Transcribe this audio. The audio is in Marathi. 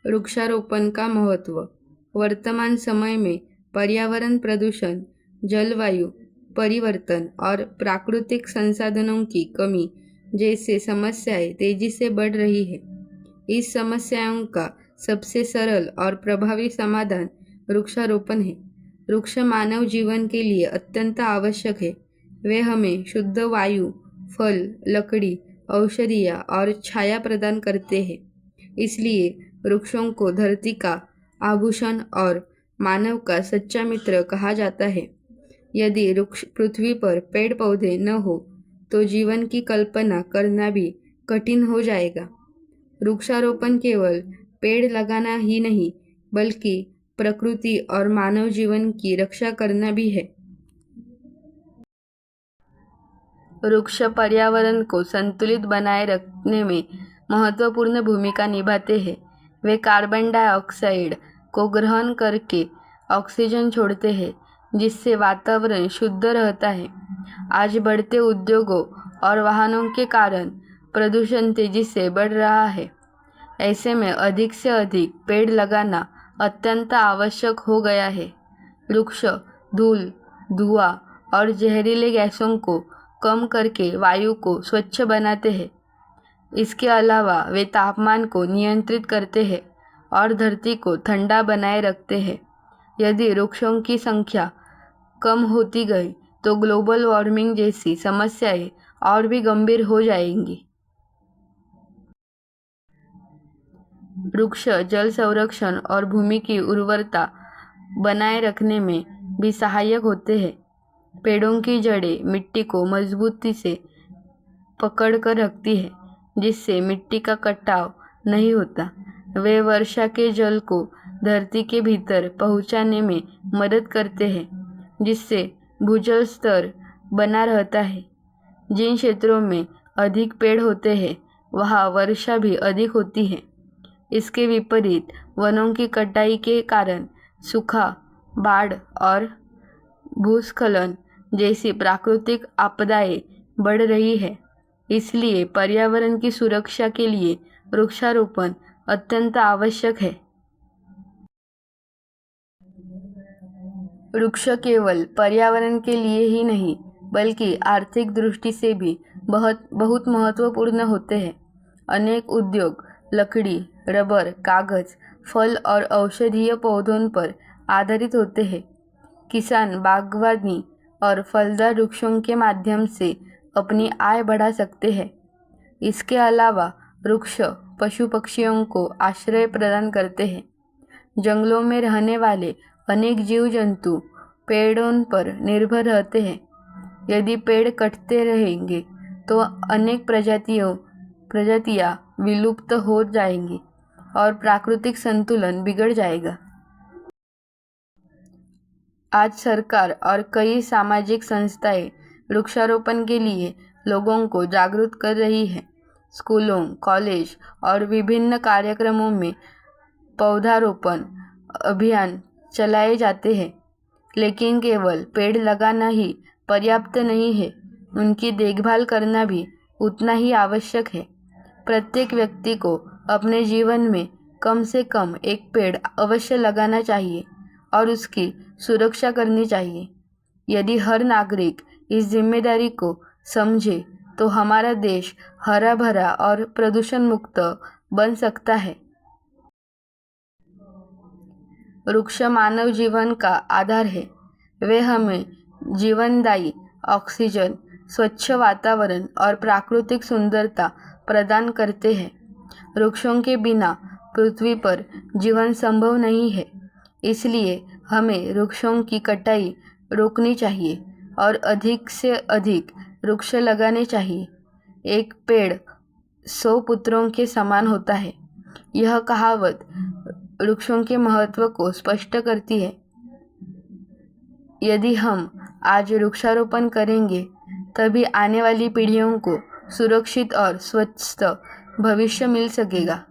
वृक्षारोपण का महत्व। वर्तमान समय में पर्यावरण प्रदूषण, जलवायु परिवर्तन और प्राकृतिक संसाधनों की कमी जैसे समस्याएं तेजी से बढ़ रही है। इस समस्याओं का सबसे सरल और प्रभावी समाधान वृक्षारोपण है। वृक्ष मानव जीवन के लिए अत्यंत आवश्यक है। वे हमें शुद्ध वायु, फल, लकड़ी, औषधियाँ और छाया प्रदान करते हैं। इसलिए वृक्षों को धरती का आभूषण और मानव का सच्चा मित्र कहा जाता है। यदि पृथ्वी पर पेड़ पौधे न हो तो जीवन की कल्पना करना भी कठिन हो जाएगा। वृक्षारोपण केवल पेड़ लगाना ही नहीं, बल्कि प्रकृति और मानव जीवन की रक्षा करना भी है। वृक्ष पर्यावरण को संतुलित बनाए रखने में महत्वपूर्ण भूमिका निभाते हैं। वे कार्बन डाइऑक्साइड को ग्रहण करके ऑक्सीजन छोड़ते हैं, जिससे वातावरण शुद्ध रहता है। आज बढ़ते उद्योगों और वाहनों के कारण प्रदूषण तेजी से बढ़ रहा है। ऐसे में अधिक से अधिक पेड़ लगाना अत्यंत आवश्यक हो गया है। वृक्ष धूल, धुआं और जहरीले गैसों को कम करके वायु को स्वच्छ बनाते हैं। इसके अलावा वे तापमान को नियंत्रित करते हैं और धरती को ठंडा बनाए रखते हैं। यदि वृक्षों की संख्या कम होती गई तो ग्लोबल वार्मिंग जैसी समस्याएं और भी गंभीर हो जाएंगी। वृक्ष जल संरक्षण और भूमि की उर्वरता बनाए रखने में भी सहायक होते हैं। पेड़ों की जड़ें मिट्टी को मजबूती से पकड़ कर रखती है, जिससे मिट्टी का कटाव नहीं होता। वे वर्षा के जल को धरती के भीतर पहुंचाने में मदद करते हैं, जिससे भूजल स्तर बना रहता है। जिन क्षेत्रों में अधिक पेड़ होते हैं, वहाँ वर्षा भी अधिक होती है। इसके विपरीत वनों की कटाई के कारण सूखा, बाढ़ और भूस्खलन जैसी प्राकृतिक आपदाएं बढ़ रही है। इसलिए पर्यावरण की सुरक्षा के लिए वृक्षारोपण अत्यंत आवश्यक है। वृक्ष केवल पर्यावरण के लिए ही नहीं, बल्कि आर्थिक दृष्टि से भी बहुत महत्वपूर्ण होते हैं। अनेक उद्योग लकड़ी, रबर, कागज, फल और औषधीय पौधों पर आधारित होते हैं। किसान बागवानी और फलदार वृक्षों के माध्यम से अपनी आय बढ़ा सकते हैं। इसके अलावा वृक्ष पशु पक्षियों को आश्रय प्रदान करते हैं। जंगलों में रहने वाले अनेक जीव जंतु पेड़ों पर निर्भर रहते हैं। यदि पेड़ कटते रहेंगे तो अनेक प्रजातियां विलुप्त हो जाएंगी और प्राकृतिक संतुलन बिगड़ जाएगा। आज सरकार और कई सामाजिक संस्थाएं वृक्षारोपण के लिए लोगों को जागरूक कर रही है। स्कूलों, कॉलेज और विभिन्न कार्यक्रमों में पौधारोपण अभियान चलाए जाते हैं। लेकिन केवल पेड़ लगाना ही पर्याप्त नहीं है, उनकी देखभाल करना भी उतना ही आवश्यक है। प्रत्येक व्यक्ति को अपने जीवन में कम से कम एक पेड़ अवश्य लगाना चाहिए और उसकी सुरक्षा करनी चाहिए। यदि हर नागरिक इस जिम्मेदारी को समझे तो हमारा देश हरा भरा और प्रदूषण मुक्त बन सकता है। वृक्ष मानव जीवन का आधार है। वे हमें जीवनदायी ऑक्सीजन, स्वच्छ वातावरण और प्राकृतिक सुंदरता प्रदान करते हैं। वृक्षों के बिना पृथ्वी पर जीवन संभव नहीं है। इसलिए हमें वृक्षों की कटाई रोकनी चाहिए और अधिक से अधिक वृक्ष लगाने चाहिए। एक पेड़ 100 पुत्रों के समान होता है। यह कहावत वृक्षों के महत्व को स्पष्ट करती है। यदि हम आज वृक्षारोपण करेंगे, तभी आने वाली पीढ़ियों को सुरक्षित और स्वस्थ भविष्य मिल सकेगा।